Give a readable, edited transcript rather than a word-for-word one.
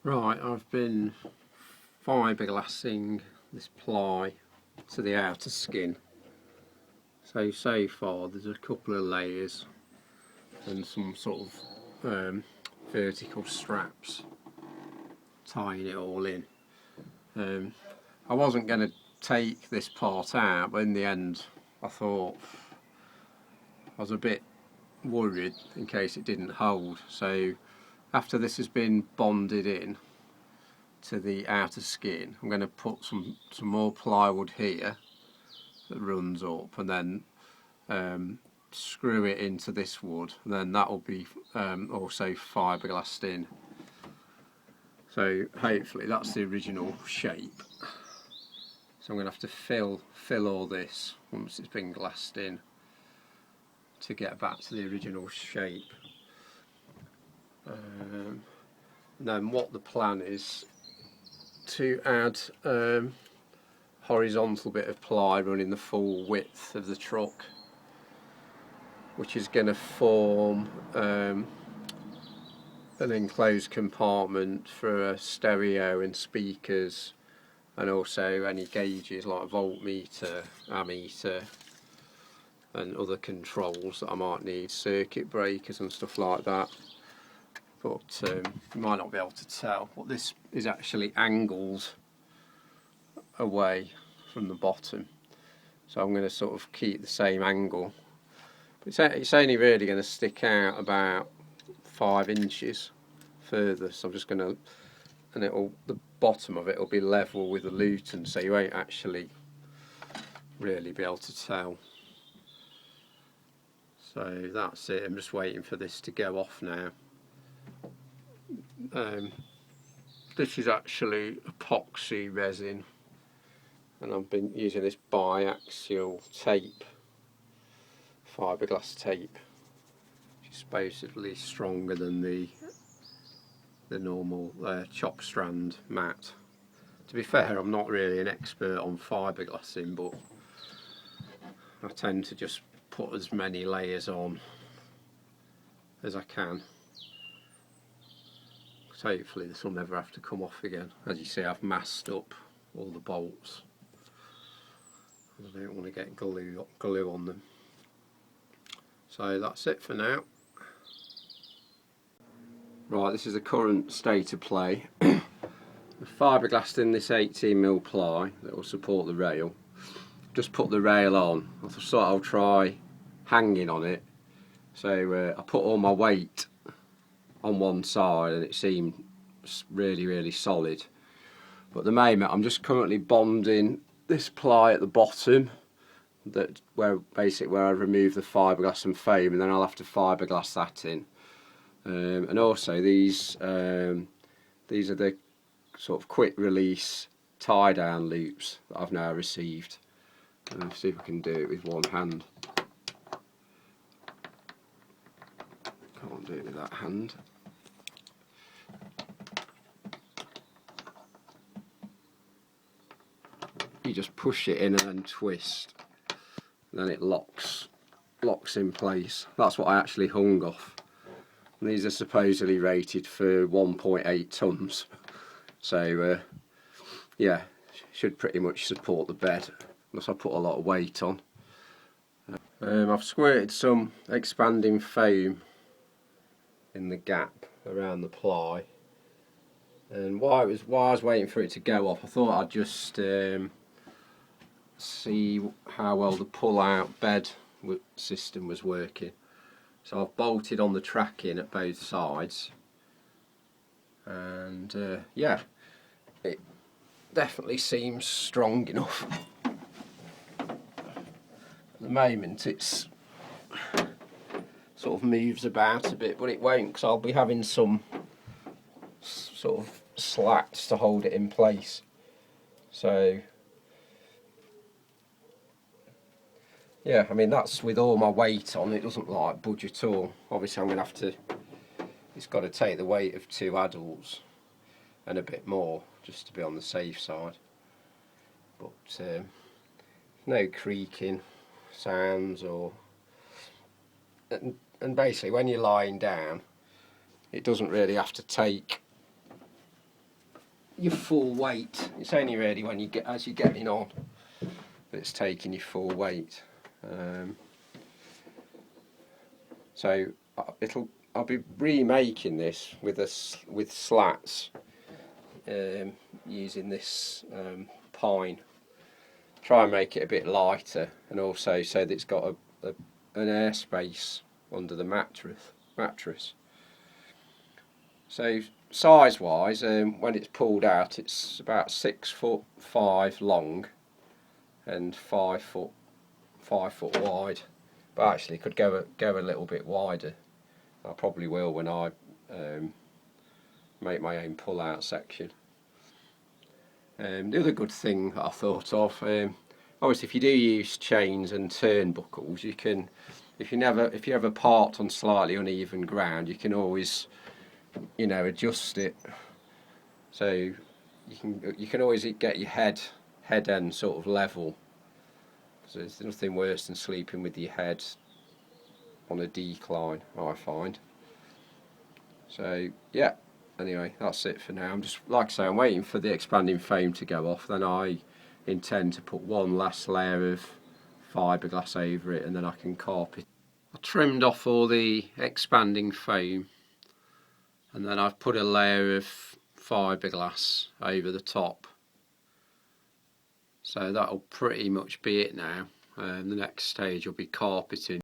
Right, I've been fiberglassing this ply to the outer skin. So far there's a couple of layers and some sort of vertical straps tying it all in. I wasn't going to take this part out, but in the end I thought I was a bit worried in case it didn't hold. So after this has been bonded in to the outer skin, I'm going to put some more plywood here that runs up, and then screw it into this wood, and then that will be also fiberglassed in. So hopefully that's the original shape. So I'm going to have to fill all this once it's been glassed in to get back to the original shape. And then what the plan is to add horizontal bit of ply running the full width of the truck, which is going to form an enclosed compartment for a stereo and speakers, and also any gauges like voltmeter, ammeter and other controls that I might need, circuit breakers and stuff like that. But you might not be able to tell, but this is actually angled away from the bottom, so I'm going to sort of keep the same angle. But it's only really going to stick out about 5 inches further, so I'm just going to, and the bottom of it will be level with the luton, so you won't actually really be able to tell. So that's it. I'm just waiting for this to go off now. This is actually epoxy resin, and I've been using this biaxial tape, fiberglass tape, which is supposedly stronger than the normal chop strand mat. To be fair, I'm not really an expert on fiberglassing, but I tend to just put as many layers on as I can. So hopefully this will never have to come off again. As you see, I've masked up all the bolts. I don't want to get glue on them. So that's it for now. Right, this is the current state of play. I've fiberglassed in this 18mm ply that will support the rail. Just put the rail on. I thought I'll try hanging on it. So I put all my weight on one side and it seemed really solid. But at the moment I'm just currently bonding this ply at the bottom, where I remove the fiberglass and foam, and then I'll have to fiberglass that in. And also these are the sort of quick release tie down loops that I've now received. Let's see if I can do it with one hand. Can't do it with that hand. You just push it in and then twist, and then it locks in place. That's what I actually hung off. And these are supposedly rated for 1.8 tons, so yeah, should pretty much support the bed, unless I put a lot of weight on. I've squirted some expanding foam in the gap around the ply, and while I was waiting for it to go off, I thought I'd just see how well the pull-out bed system was working. So I've bolted on the tracking at both sides, and yeah, it definitely seems strong enough. At the moment it's sort of moves about a bit, but it won't, because I'll be having some sort of slats to hold it in place. So yeah, I mean, that's with all my weight on. It doesn't like budge at all. Obviously I'm going to have to, it's got to take the weight of 2 adults and a bit more just to be on the safe side. But no creaking sounds, or and basically when you're lying down, it doesn't really have to take your full weight. It's only really when you get, as you're getting on, that it's taking your full weight. So I'll be remaking this with slats, using this pine. Try and make it a bit lighter, and also so that it's got an airspace under the mattress. So size wise, when it's pulled out, it's about 6'5" long and 5 foot wide. But actually, could go a little bit wider. I probably will when I make my own pull-out section. The other good thing that I thought of, obviously, if you do use chains and turnbuckles, you can, if you have a part on slightly uneven ground, you can always, adjust it. So you can always get your head end sort of level. So there's nothing worse than sleeping with your head on a decline, I find. So yeah, anyway, that's it for now. I'm just, like I say, I'm waiting for the expanding foam to go off, then I intend to put one last layer of fiberglass over it, and then I can carpet. I trimmed off all the expanding foam, and then I've put a layer of fiberglass over the top. So that'll pretty much be it now. The next stage will be carpeting.